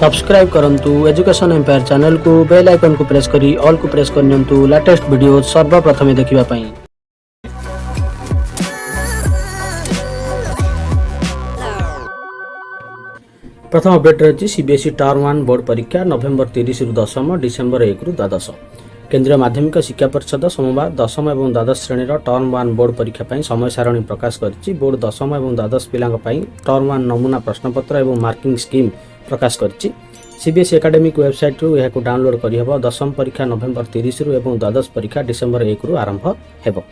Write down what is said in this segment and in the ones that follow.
Subscribe करंतु education empire channel को bell icon को प्रेस करी ऑल को प्रेस करनियंतु लेटेस्ट वीडियो सर्वप्रथम देखिबा पई। प्रथम अपडेट रही सीबीएसई टर्म 1 बोर्ड परीक्षा नवेम्बर 30 रु 10 डिसेम्बर 1 रु द्वादश। केंद्रीय माध्यमिक शिक्षा परिषद सोमवार दशम और द्वादश श्रेणी टर्म 1 बोर्ड परीक्षा पर समय सारणी प्रकाश करिछि। बोर्ड दशम और द्वादश पिलांक पई टर्म 1 नमूना प्रश्नपत्र और मार्किंग स्कीम प्रकाश करिछि। सीबीएसई एकेडमिक वेबसाइट रु यहाको डाउनलोड करिहबो। दशम परीक्षा नवेम्बर 30 रु और द्वादश परीक्षा डिसेम्बर 1 रु आरंभ हेबो।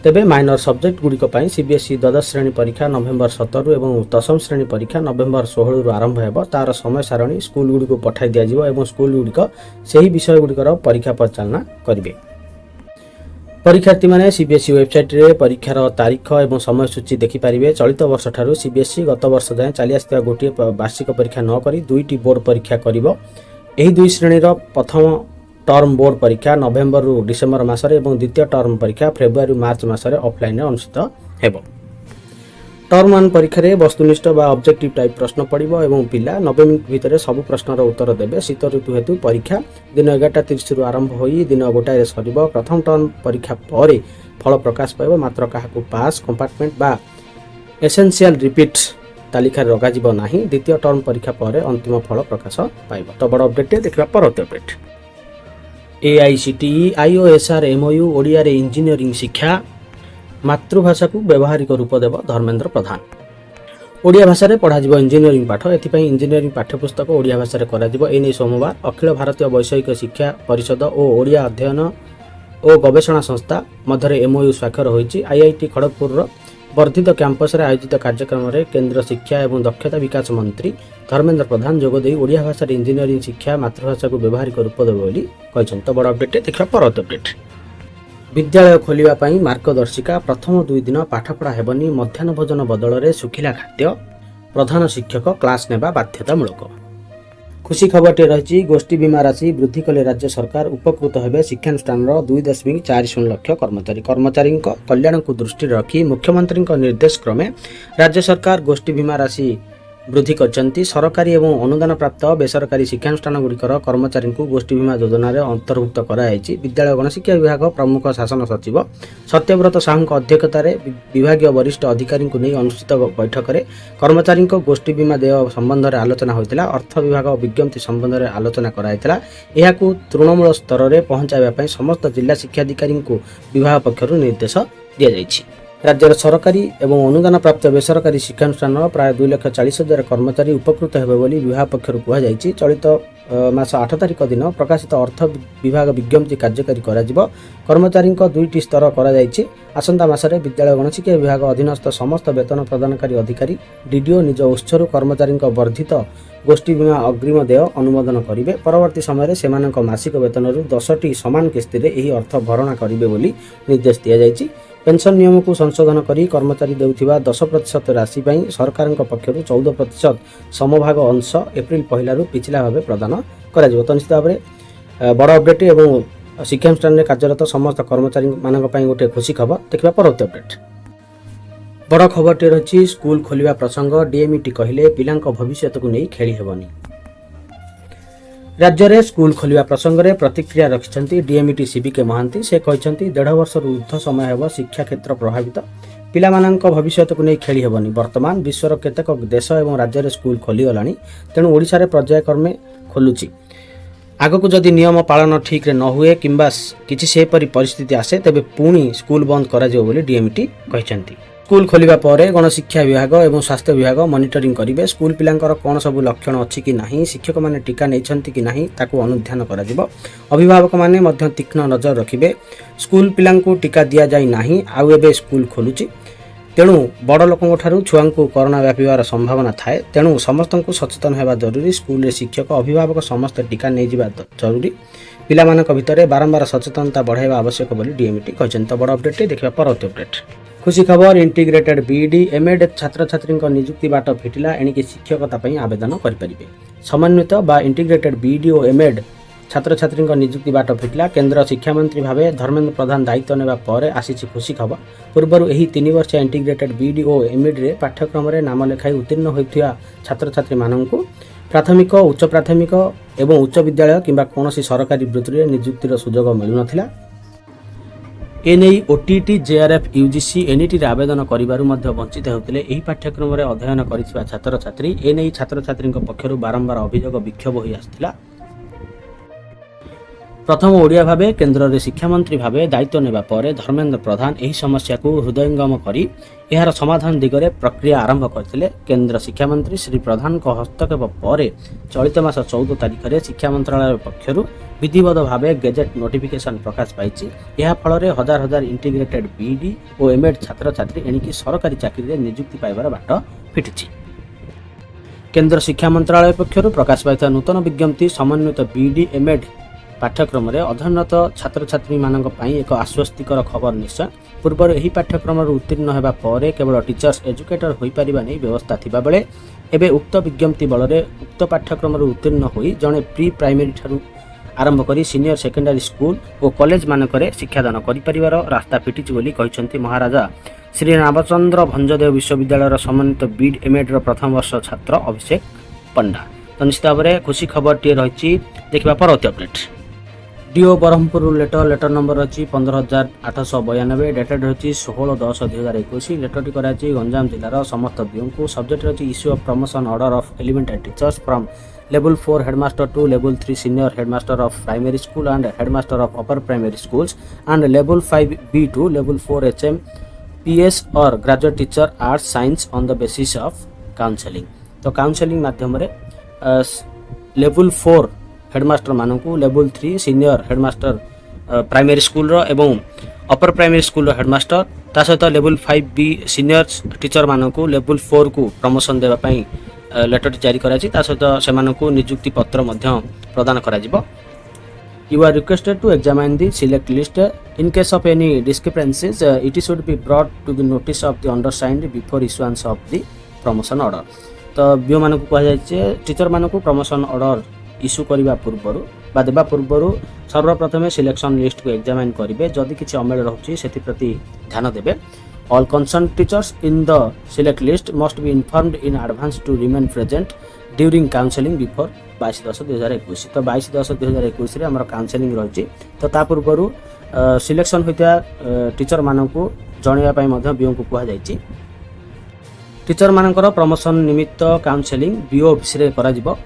तेबे माइनर सब्जेक्ट गुड़िक पई सीबीएसई द्वादश श्रेणी परीक्षा नवेम्बर 17 और दशम श्रेणी परीक्षा नवेम्बर 16 रु आरंभ हेबो। तार समय सारणी स्कूल गुड़िक पठाई दिया जिवो और स्कूल गुड़िक सही विषय गुड़िकर परीक्षा परिचालना करिवे। परीक्षार्थी माने सीबीएसई वेबसाइट रे परीक्षार तारीख और समय सूची देखि पारिबे। चलित वर्ष ठारू सीबीएसई गत वर्ष जाय चली आस्थिबा गोटे वार्षिक परीक्षा न करी दुईटी बोर्ड परीक्षा करिवो। एही दुई श्रेणीर प्रथम टर्म बोर्ड परीक्षा नवेम्बर रु डिसेम्बर मासरे और द्वितीय टर्म परीक्षा फेब्रुआरी मार्च मासरे ऑफलाइन अनुष्ठित हेबो। टर्म 1 परीक्षा रे वस्तुनिष्ठ बा ऑब्जेक्टिव टाइप प्रश्न पड़िबो और पिला 90 मिनिट भितर सब प्रश्नर उत्तर देबे। शीत ऋतु हेतु परीक्षा दिन 11:30 रु आरंभ होई दिन 1 रे सरिबो। प्रथम टर्म परीक्षा परे फल प्रकाश पाइबो। मात्र काहाकू पास कंपार्टमेंट बा एसेंशियल रिपीट्स तालिका रखा जिवो नाही। द्वितीय टर्म परीक्षा परे अंतिम फल प्रकाश पाइबो। तो बड़ अपडेट देखिबा परवर्ती अपडेट। एआईसीटीई आईओएसआर एमओयू ओडिया रे इंजीनियरिंग शिक्षा मातृभाषा को व्यावहारिक रूप देव धर्मेंद्र प्रधान। ओडिया भाषा रे पढ़ा जिवो इंजीनियरिंग पाठ। एथिपई इंजीनियरिंग पाठ्यपुस्तक ओडिया भाषा रे करा जिवो। एने सोमवार अखिल भारतीय वैषयिक शिक्षा परिषद और ओडिया अध्ययन और गवेषणा संस्था मध्य एमओयू स्वाक्षर होईछि। आईआईटी खड़गपुर वर्धित कैंपस रे आयोजित कार्यक्रम रे केंद्र शिक्षा और दक्षता विकास मंत्री धर्मेंद्र प्रधान जोगदे ओडिया भाषा रे इंजीनियरिंग शिक्षा मातृभाषा को व्यावहारिक रूप देव बोली कहछन। तो बड़ अपडेट देखा परवर्ती अपडेट। विद्यालय खोलिबा पई मार्गदर्शिका प्रथम 2 दिन पाठपढ़ा हेबनी। मध्याह्न भोजन बदल रे सुखिला खाद्य प्रधान शिक्षक क्लास नेबा बाध्यतामूलक। खुशी खबरटे रही गोष्ठी बीमा राशि वृद्धि कले राज्य सरकार उपकृत हेबे। शिक्षानुष्ठान 2.40 लाख कर्मचारी कल्याण को दृष्टि रखी मुख्यमंत्री निर्देश क्रमे राज्य सरकार गोष्ठी बीमा राशि वृद्धि करछंती। सरकारी और अनुदान प्राप्त बेसरकारी शिक्षानुष्ठान गुड़िकर कर्मचारी को गोष्ठी बीमा योजना अंतर्भुक्त कराई। विद्यालय गणशिक्षा विभाग प्रमुख शासन सचिव सत्यव्रत साहू अध्यक्षतार विभाग वरिष्ठ अधिकारी को नहीं अनुष्ठित बैठक में कर्मचारी गोष्ठी बीमा देय संबंध में आलोचना होता। अर्थ विभाग विज्ञप्ति संबंध में आलोचना कराइला। यहाकू तृणमूल स्तर में पहुंचाइबा समस्त जिला शिक्षाधिकारी को विभाग पक्षर निर्देश दि जाइछि। राज्यर सरकारी और अनुदान प्राप्त बेसरकारी शिक्षानुष्ठान प्राय 2,40,000 कर्मचारी उपकृत हेबे बोली विभाग पक्षर कहुଯାଇଛି। चलित मास 8 तारिख दिन प्रकाशित अर्थ विभाग विज्ञप्ति कार्यकारी करा कर्मचारी 2टी स्तर कराଯାଇଛି। आसंता मासरे विद्यालय गणशिक्षा विभाग अधीनस्थ समस्त वेतन प्रदानकारी अधिकारी डीडीओ निज उत्सर कर्मचारी वर्धित गोष्ठी बीमा अग्रिम देय अनुमोदन करेंगे। परवर्ती समय सेमानक मासिक वेतन 10टी समान किस्ती रे एही अर्थ भरणा करेंगे बोली निर्देश दिया जायछि। पेंशन नियम को संशोधन करी कर्मचारी देउथिबा 10% राशि पई सरकार पक्षर 14% समभाग अंश एप्रिल 1 रु पिछला भाव प्रदान करा जिवो। तो निश्चित भाव में बड़ अपडेट और शिक्षानुष्ठान में कार्यरत समस्त कर्मचारी मानक पई गोटे खुशी खबर देखिबा परवर्ती अपडेट। बड़ खबरटे रही स्कूल खोलिबा प्रसंग। डीएमईटी कहिले पिलांक भविष्य को नहीं खेली हेबनी। राज्य में स्कूल खोलिबा प्रसंग में प्रतिक्रिया रखिछंती डीएमईटी सीबीके महांती। से कहते 1.5 वर्ष ऊर्ध्व समय हेब शिक्षा क्षेत्र प्रभावित पिलामानंक भविष्य को नहीं खेली हेबनी। वर्तमान विश्वर केतेक देश और राज्य में स्कूल खोलीगलानी तेणु ओडिशा रे पर्यायक्रमे खोलुची। आगक जदि नियम पालन ठीक रे न हुए किंबा किछि सेपरि परिस्थिति आसे तेबे पुणी स्कूल बंद करा जिवो बोली डीएमईटी कहछंती। स्कूल खोलिबा परे गणशिक्षा विभाग और स्वास्थ्य विभाग मॉनिटरिंग करिवे। स्कूल पिलांकर कौन सब लक्षण अच्छी कि नहीं, शिक्षक माने टीका नैछंती कि नहीं ताकू अनुध्यान करा जिवो। अभिभावक माने मध्य तीक्ष्ण नजर रखिबे। स्कूल पिलांकू टीका दिया जाई नाही आउ एबे स्कूल खोलुची तेणु बड़ लोकंक ठारू छुआंकू कोरोना व्यापिबार संभावना थाए। तेणु समस्तंकू सचेतन हेबा जरूरी। स्कूल रे शिक्षक अभिभावक समस्त टीका नै जिबा जरूरी। पिलामानक भितरे बारंबार सचेतनता बढ़ाइबा आवश्यक बोली डीएमईटी कहछन। तो बड़ अपडेट देखिबा परवर्ती अपडेट। खुशी खबर इंटीग्रेटेड बीईडी एमएड छात्र छात्री नियुक्ति बाट फिटिला। एणिकी शिक्षकता आवेदन करें। समन्वित बा इंटीग्रेटेड बीईडी और एमएड छात्र छात्री निजुक्ति बाट फिटला। केन्द्र शिक्षा मंत्री भावे धर्मेन्द्र प्रधान दायित्व नेबा परे आसीछि खुशी खबर। पूर्व एही 3 वर्ष इंटीग्रेटेड बीडी और एमईडी रे पाठ्यक्रम रे नाम लेखाई उत्तीर्ण होइथिया छात्र छात्री माननकु प्राथमिक उच्च प्राथमिक एवं उच्च विद्यालय किंबा कोनोसी सरकारी वृत्ति निजुक्तिर सुजोग मिलु नथिला। एने ओटीटी जेआरएफ यूजीसी एनईटी रे आवेदन करिबारु मध्ये वंचित होउतिले। एही पाठ्यक्रम रे अध्ययन करिथिबा छात्र छात्री एने छात्र छात्री पक्षरु बारंबार अभियोग विक्षोभ होई आस्थिला। प्रथम ओडिया भावे केन्द्र रे शिक्षा मंत्री भावे दायित्व नेबा परे धर्मेन्द्र प्रधान एही समस्या को हृदयंगम करी एहार समाधान दिगरे प्रक्रिया आरंभ करथिले। केन्द्र शिक्षा मंत्री श्री प्रधान को हस्तक्षेप परे चलित मास 14 तारिख रे शिक्षा मंत्रालय पक्षरु विधिवत भावे गेजेट नोटिफिकेशन प्रकाश पाइछि। एहा फल रे हजार हजार इंटीग्रेटेड बीडी और एमएड छात्र छात्री एनिकी सरकारी चाकरी रे नियुक्ति पाइबार बाट फिटिछि। केन्द्र शिक्षा मंत्रालय पक्षरु प्रकाश पाइथा नूतन विज्ञप्ति समन्वित बीडी एमएड पाठ्यक्रम रे अध्ययनरत छात्र छात्री मानक पई एक आश्वस्तिकर खबर निश्चय। पूर्व एही पाठ्यक्रम उत्तीर्ण हेबा परे केवल टीचर्स एजुकेटर होई परिबा नै व्यवस्था थिबा बेले एबे उक्त विज्ञप्ति बल रे उक्त पाठ्यक्रम उत्तीर्ण होई जणे प्री प्राइमरी ठारू आरंभ करी सीनियर सेकेंडरी स्कूल और कॉलेज मानकरे शिक्षादान करि परिवार रास्ता फिटिछि बोली कहिसंती महाराजा श्री रामचंद्र भंजदेव विश्वविद्यालय समन्वित बीड एमएड रो प्रथम वर्ष छात्र अभिषेक पंडा। तो निश्चित भाव में खुशी खबर टी रही देखा परवर्ती update. DO Berhampur letter number अच्छी 15,892 डेटेड रही 16/10/2021। लेटर टी कराई गंजाम जिलार समस्त बीओ को। सब्जेक्ट रही issue of promotion order of elementary teachers from level 4 headmaster to level 3 senior headmaster of primary school and headmaster of upper primary schools and level 5B to level 4 HM PS और graduate teacher arts science on the basis of counselling. तो counselling माध्यम level 4 headmaster मानू level 3 senior headmaster primary school रो एवं upper primary school रो headmaster ता सहित level 5B senior teacher मानू लेवल 4 को प्रमोशन देवा पई लेटर जारी कराई। ता सहित से नियुक्ति पत्र मध्य प्रदान करा जिवो। You are requested to examine the select list. In case of any discrepancies, it should be brought to the notice of the undersigned before issuance of the promotion order. तो बीओ मान को कह टीचर मान को promotion order issue करने पूर्वर बा देवा पूर्वर सर्वप्रथम सिलेक्शन लिस्ट को एग्जामिन करेंगे। जदि किसी अमेल रोचे से प्रति ध्यान देवे। All concern teachers in the select list must be informed in advance to remain present during counselling before 22/10/2021। तो 22/10/2021 रे हमर काउंसलिंग रही। तो ता पूर्वर सिलेक्शन होता टीचर मान को जणिया पई मध्य बीओ को कह जायछि। टीचर मानकर प्रमोशन निमित्त काउंसलिंग बीओ ऑफिस रे करा जिवो।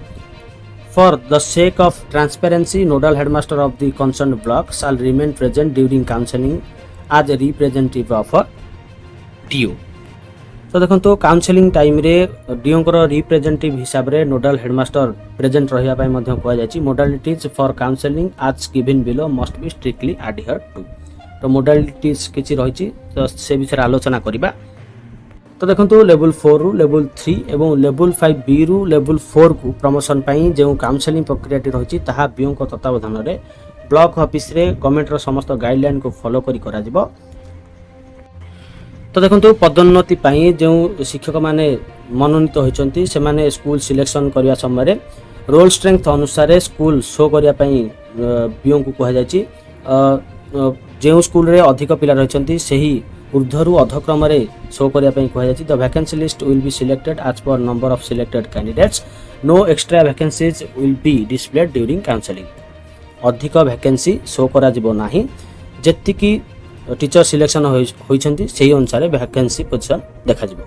For the sake of transparency nodal headmaster of the concern block shall remain present during counselling as a representative of DO. तो देखो काउंसलिंग टाइम रे डीओ को रिप्रेजेंटेटिव हिसाब रे नोडल हेडमास्टर प्रेजेंट रहिया पई मध्य कह जायछि। Modalities for counselling as given below must be strictly adhere to. तो मोडालिटीज किछि रहिछि तो से विषय आलोचना करिबा। तो देखो लेवल 4 रु लेवल 3 एवं लेवल 5B रु लेवल 4 को प्रमोशन पाई जो काउंसलिंग प्रक्रिया रही ताहा बीओ को तत्वावधान में ब्लॉक ऑफिस रे गवर्नमेंट रो समस्त गाइडलाइन को फॉलो करी करा जिवो। तो देखो पदोन्नति पाई जो शिक्षक माने मनोनीत होइचंती से माने स्कूल सिलेक्शन करया समय रोल स्ट्रेंथ अनुसार स्कूल शो करया पाई बीओ को कह जायछि। जो स्कूल रे अधिक पिला रहिचंती सेही ऊर्ध्वरु अधक्रम रे शो करिया पई कह जायछि। The vacancy list will be selected as per number of selected candidates. No extra vacancies will be displayed during counselling. अधिक वैकेंसी शो करा जिवो नाही। जेतिकी टीचर सिलेक्शन होइछंती सेही अनुसार वैकेंसी पोजीशन देखा जिवो।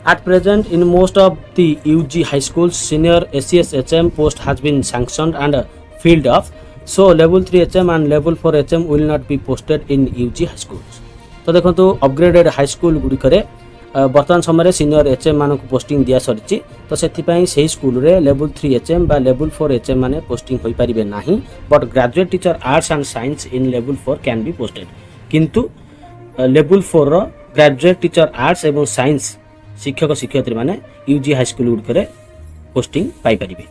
At present, in most of the UG high schools, senior ACS HM post has been sanctioned and filled off. So, level 3 HM and level 4 HM will not be posted in UG high schools. तो देखो तो upgraded high school गुड़िक बर्तमान समय senior HM मान को posting दिया सरी। तो से स्कूल रे लेवल 3 HM बा लेवल 4 HM माने पोस्टिंग हो पारे नहीं। But graduate teacher arts and science in level 4 can be posted. किंतु लेवल 4 रो ग्रेजुएट टीचर आर्ट्स एवं साइंस शिक्षक शिक्षयित्री माने यूजी हाई स्कूल गुड़िक पोस्टिंग पाई परिबे।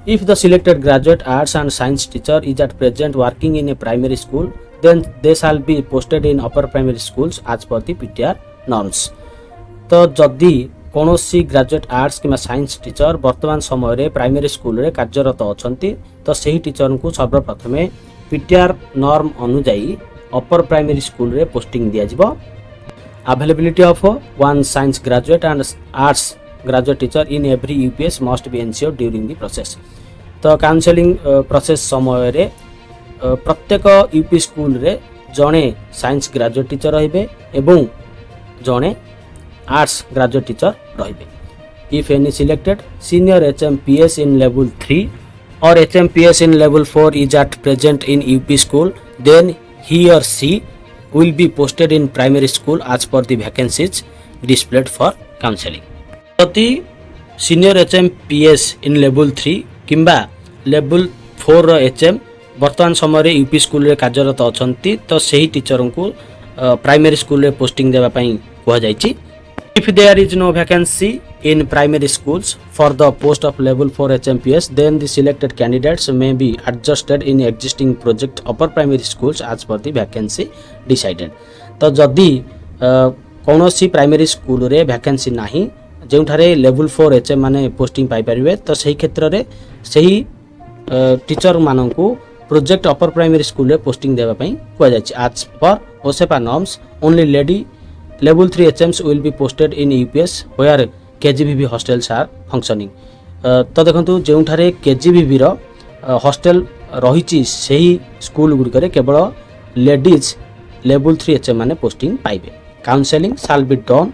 If the selected graduate arts and science teacher is at present working in a primary school, then they shall be posted in upper primary schools as per the PTR norms. तो जदि कौनसी graduate arts कि science teacher वर्तमान समय primary school रे कार्यरत अछंती तो सही टीचर को सर्वप्रथम पीटीआर नॉर्म अनुजाई अपर प्राइमरी स्कूल रे पोस्टिंग दिया जिवो। Availability of one science graduate and arts graduate teacher in every UPS must be ensured during the process. तो काउंसलिंग प्रोसेस समय रे प्रत्येक यूपी स्कूल रे जड़े साइंस ग्रेजुएट टीचर रहिबे एवं जड़े आर्ट्स ग्रेजुएट टीचर रहिबे। If any selected senior HMPS in level 3 or HMPS in level 4 is at present in UP school, then he or she will be posted in primary school as per the vacancies displayed for counseling। यदि senior HMPS in level 3 किंबा level 4 HM वर्तमान समय UP school रे कार्यरत अछंती तो सही teacher को primary school रे पोस्टिंग देबा पई कहवा जायछि। If there is no vacancy in primary schools for the post of level 4 HMPS, then the selected candidates may be adjusted in existing project upper primary schools as per the vacancy decided। तो जदि कौनसी primary school रे vacancy नाही जोठारे level 4 HM माने posting पाई परिबे तो सही क्षेत्र रे सही टीचर माननकू प्रोजेक्ट अपर प्राइमरी स्कूल रे पोस्टिंग देबा पई कहवा जायछि। As per OSEPA norms only lady level 3 HMs will be posted in UPS where KGVB hostels are functioning। तो देखंतु जोठारे KGVB रो हॉस्टल रहिछि सही स्कूल गुडिकरे केवल लेडीज लेवल 3 HM माने पोस्टिंग पाइबे। Counselling shall be done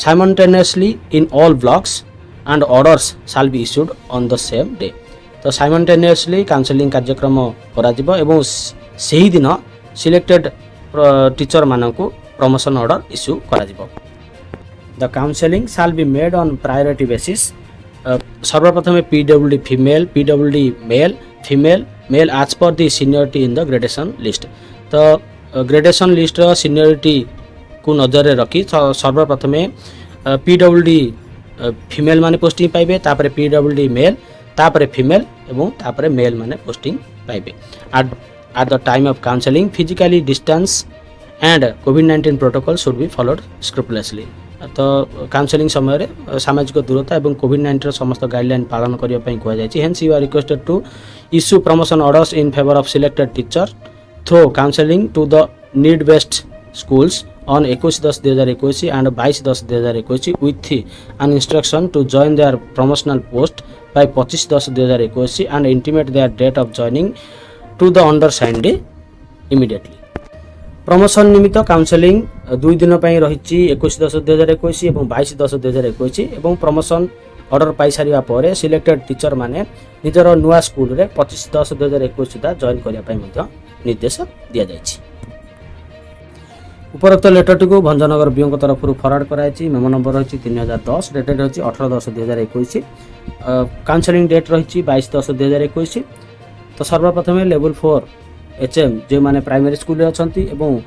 simultaneously in all blocks and orders shall be issued on the same day। तो simultaneously counselling कार्यक्रम करा जिवो एवं सही दिन सिलेक्टेड टीचर मानकू प्रमोशन ऑर्डर इश्यू करा जिवो। The counselling shall be made on priority basis. सर्वप्रथम PWD female PWD male female male as per the seniority in the gradation list. तो ग्रेडेशन लिस्ट रो सीनियरिटी को नजर रे रखी सर्वप्रथम PWD फीमेल माने पोस्टिंग पाइबे तापर PWD मेल तापर फीमेल एवं तापर मेल माने पोस्टिंग पाइबे। At the time of counselling physically distance and कोविड-19 protocol should be followed scrupulously. तो काउंसलिंग समय रे सामाजिक दूरता एवं कोविड-19 समस्त गाइडलाइन पालन करिया पई कहवा जायछि। Hence you are requested to issue promotion orders in favour of selected teacher through counselling to the need based schools on 21/10/2021 and 22/10/2021 with an instruction to join their promotional post by 25/10/2021 and intimate their date of joining to the undersigned immediately. Promotion निमित्त counselling 2 दिन पई रहिछि 21/10/2021 एवं 22/10/2021 एवं promotion order पाई सारिया परे selected teacher माने निजर नुआ स्कूल रे 25/10/2021 सुधा जॉइन करिया पई मध्य निर्देश दिया जायछि। उपरोक्त लेटर को भंजनगर बीओ को तरफ फरवर्ड करायछि। मेमो नंबर रहिछि 3010 डेटेड रहिछि 18/10/2021 काउंसलिंग डेट रहिछि 22/10/2021। तो सर्वप्रथम लेवल 4 HM जो माने प्राइमरी स्कूल रे अछंती एवं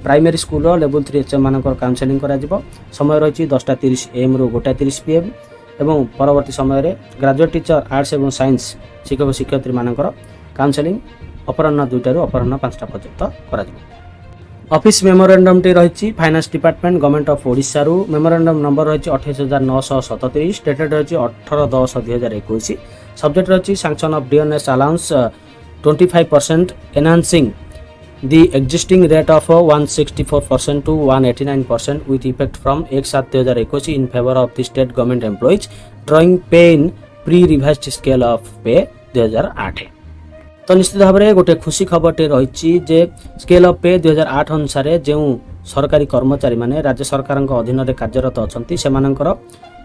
प्राइमरी स्कूल रो लेवल 3 HM मानकर काउंसलिंग करा जिवो। समय रहिछि 10:30 AM रो 1:30 PM एवं परवर्ती समय रे ग्रेजुएट टीचर आर्ट्स एवं साइंस शिक्षक शिक्षयित्री मानकर काउंसलिंग अपराह्न 2टा रो अपराह्न 5टा पर्यंत करा जिवो। ऑफिस मेमोरेंडम टी रहिछि finance department government of Odisha रो मेमोरेंडम नंबर रहिछि 28937 डेटेड रहिछि 18/10/2021 सब्जेक्ट रहिछि sanction of DNS allowance 25% enhancing the existing rate of 164% to 189% with effect from 1/7/2021 in favor of the state government employees drawing pay in pre-revised scale of pay 2008। तो निश्चित भाव में गोटे खुशी खबरटे रही जे स्केल ऑफ पे 2008 अनुसार जो सरकारी कर्मचारी माने राज्य सरकार अधीन में कार्यरत अच्छा से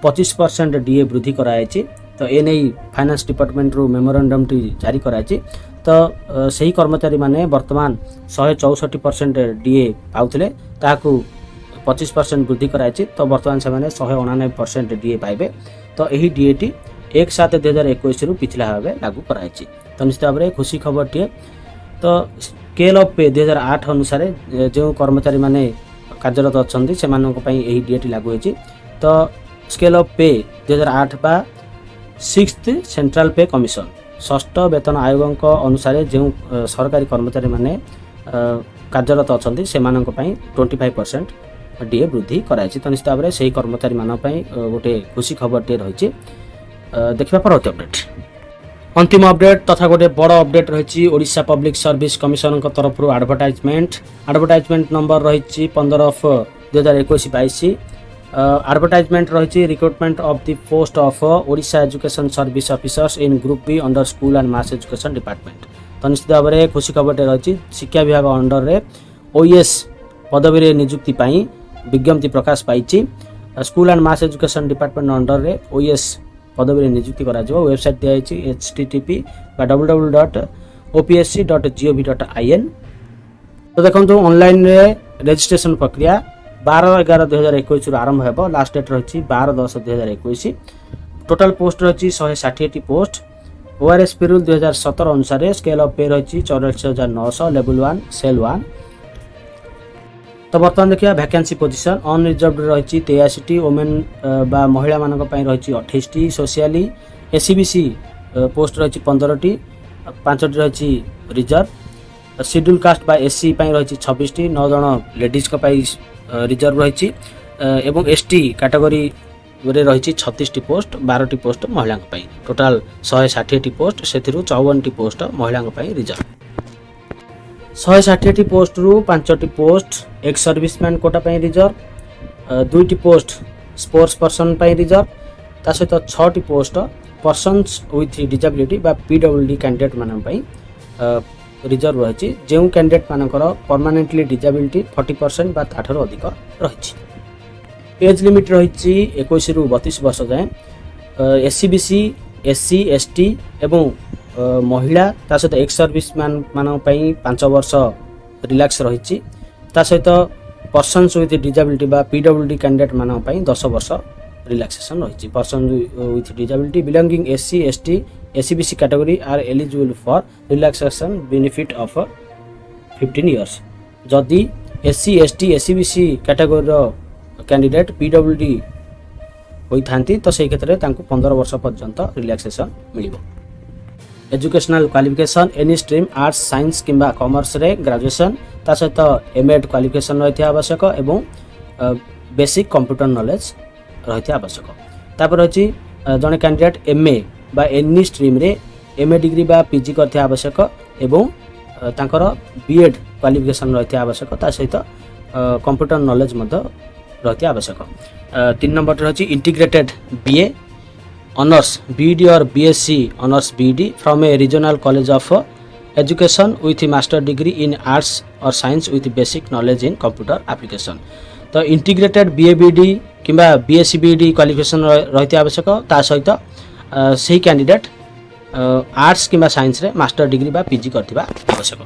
25% DA वृद्धि कराई। तो एने फाइनेंस डिपार्टमेंट रू मेमोरेंडम टी जारी कराई। तो सही कर्मचारी माने वर्तमान 164% DA पाउथिले ताकू 25% वृद्धि कराई। तो वर्तमान से 199% DA पाइबे। तो यही DA टी 1/7/2021 रु पिछला भाव लागू कराई। तो निश्चित भाव में खुशी खबरटे। तो स्केल ऑफ पे 2008 अनुसार जो कर्मचारी माने कार्यरत अच्छा से यही DA टी लागू होती। तो स्केल ऑफ पे 2008 बा 6th सेंट्रल पे कमिशन 6ठ वेतन आयोग अनुसार जो सरकारी कर्मचारी माने कार्यरत अच्छा से 25% डीए वृद्धि कराई। तो निश्चित भाव में से कर्मचारी मान गोटे खुशी खबर टे रही। देखा परवर्ती अपडेट अंतिम अपडेट तथा गोटे बड़ अपडेट रही ओडिशा पब्लिक सर्विस कमिशन तरफ एडवर्टाइजमेंट नंबर रही 15/2021-22 एडवर्टाइजमेंट रही recruitment of the post of Odisha education service officers in group be under school and mass education department. तो निश्चित भाव में खुशी खबर रही शिक्षा विभाग अंडर रे ओएस पदवी नियुक्ति विज्ञप्ति प्रकाश पाई। School and mass education department under रे ओएस पदवी नियुक्ति करा वेबसाइट दिखाई http://opsc.gov.in। तो देखो ऑनलाइन रे रजिस्ट्रेशन प्रक्रिया 12/11/2021 आरंभ हो। लास्ट डेट रही 12/10/2021। टोटाल पोस्ट रही 160 पोस्ट। ओआरएस पिरुल 2017 अनुसार स्केल ऑफ पे रही 84,900 लेवल 1 सेल 1। तो बर्तमान देखिए वैकेंसी पोजीशन अनरिजर्व्ड रही 83 वोमेन बा महिला मानक पई रही 28 सोशियली एससीबीसी पोस्ट रही 15 5 रही रिजर्व शेड्यूल कास्ट बा एससी पई रही 26 9 जन लेडीज को पई रिजर्व रही एवं एसटी कैटेगरी रे रही 36 पोस्ट 12 पोस्ट महिला पई टोटाल 160 पोस्ट से 54 पोस्ट महिला पई रिजर्व 160 पोस्ट रु 5 पोस्ट एक्स सर्विसमैन कोटा पई रिजर्व 2 पोस्ट स्पोर्ट्स पर्सन पई रिजर्व ता सहित 6 पोस्ट पर्सन्स विथ डिसेबिलिटी बा पीडब्ल्यूडी कैंडिडेट मान पई रिजर्व रही। जो कैंडिडेट मानकर परमानेंटली डिसेबिलिटी 40% बा ताठर अधिक रही। एज लिमिट रही 21 रु 32 वर्ष जाए। एससीबीसी एससी एसटी एवं महिला ता सहित एक्स सर्विसमैन मान 5 वर्ष रिलैक्स रही। ता सहित पर्सन्स विथ डिसेबिलिटी बा पीडब्ल्यूडी कैंडिडेट मान 10 वर्ष रिलैक्सेशन रही। Person with disability belonging SC ST SCBC category are eligible for relaxation benefit of 15 years. जदि SC ST SCBC category candidate PWD होइथांती तो से क्षेत्र में 15 वर्ष पर्यंत रिलैक्सेशन मिलिबो। Educational qualification any stream arts science किंबा कॉमर्स रे ग्रेजुएशन ता सहित एमएड क्वालिफिकेशन रही आवश्यक एवं बेसिक कंप्यूटर नॉलेज रही आवश्यक। तापर अछि जने कैंडिडेट एमए बा एनी स्ट्रीम रे एमए डिग्री बा पीजी करथे आवश्यक एवं तांकर बीएड क्वालिफिकेशन रही आवश्यक ता सहित कंप्यूटर नॉलेज मध्य रही आवश्यक। 3 नंबर रही इंटीग्रेटेड बीए ऑनर्स बीईडी और BSc honours BEd from a regional college of education with master degree in arts और science with basic knowledge in computer application. तो इंटीग्रेटेड बीए बीईडी किंबा BSc BEd qualification रही आवश्यक ता सहित सही candidate arts किंबा साइंस रे मास्टर डिग्री बा पीजी करथिबा आवश्यक।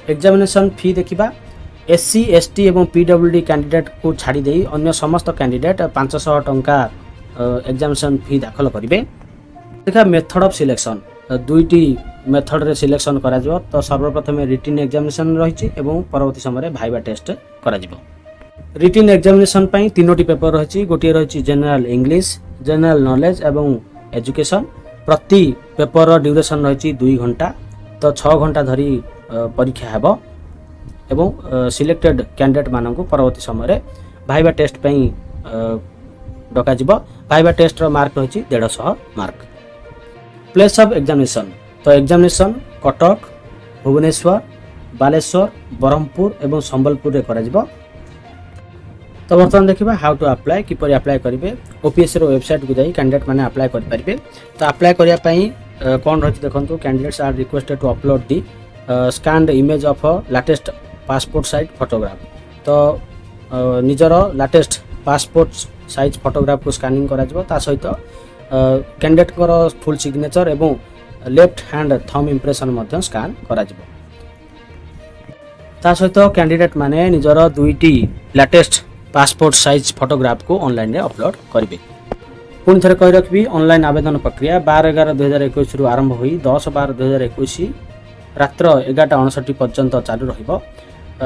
एग्जामिनेशन फी देखिबा एससी एसटी एवं पीडब्ल्यूडी कैंडिडेट को छाड़ी देई अन्य समस्त कैंडिडेट 500 टंका एग्जामिनेशन फी दाखल करेंगे। देखा मेथड ऑफ सिलेक्शन दुईटी मेथड रे सिलेक्शन करा जिवो। तो सर्वप्रथम रिटन एग्जामिनेशन रही एवं परवर्ती समय भाइबा टेस्ट करा जिवो। रिटन एग्जामिनेशन पई 3टी पेपर रही गोटे रही जनरल इंग्लिश जनरल नॉलेज एवं एजुकेशन। प्रति पेपर ड्यूरेशन रही 2 घंटा। तो 6 घंटा धरी परीक्षा हेबो एवं सिलेक्टेड कैंडिडेट मानक परवर्ती समय भाइबा टेस्ट पई डका जिवो। भाइबा टेस्ट रो मार्क रही 150 मार्क। प्लेस ऑफ एग्जामिनेशन तो एग्जामिनेशन कटक भुवनेश्वर बालेश्वर ब्रह्मपुर एवं संबलपुर रे करा जिवो। तो बर्तमान देखिबा हाउ टू अप्लाई किपर अप्लाई करिवे। ओपीएससी रो वेबसाइट को जाई कैंडिडेट माने अप्लाई करि परिबे। तो अप्लाई करिया पई कोन रही देखंतु candidates are requested to upload the scanned image of latest passport size photograph. तो निजर लेटेस्ट पासपोर्ट साइज फोटोग्राफ को स्कैनिंग करा जिवो। ता सहित कैंडिडेट को फुल सिग्नेचर एवं लेफ्ट हैंड थंब इंप्रेशन मध्य स्कैन करा जिवो। ता सहित कैंडिडेट माने निजर 2टी लेटेस्ट पासपोर्ट साइज फोटोग्राफ को ऑनलाइन रे अपलोड करिवे। पुणी थे कही रखी ऑनलाइन आवेदन प्रक्रिया 12/11/2021 रु आरंभ हुई 10/12/2021 रात्र 11:59 पर्यंत चालू रहिबो।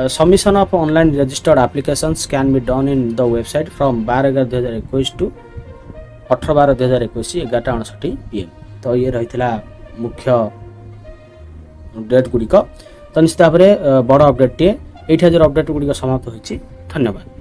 Submission of online registered applications can be done in the website from 12/11/2021 to 18/12/2021 11:59 PM। तो ये रही मुख्य डेट गुड़िक। तो निश्चित भाव में बड़ अपडेट टे ये अपडेट गुड़िक समाप्त होइछि। धन्यवाद।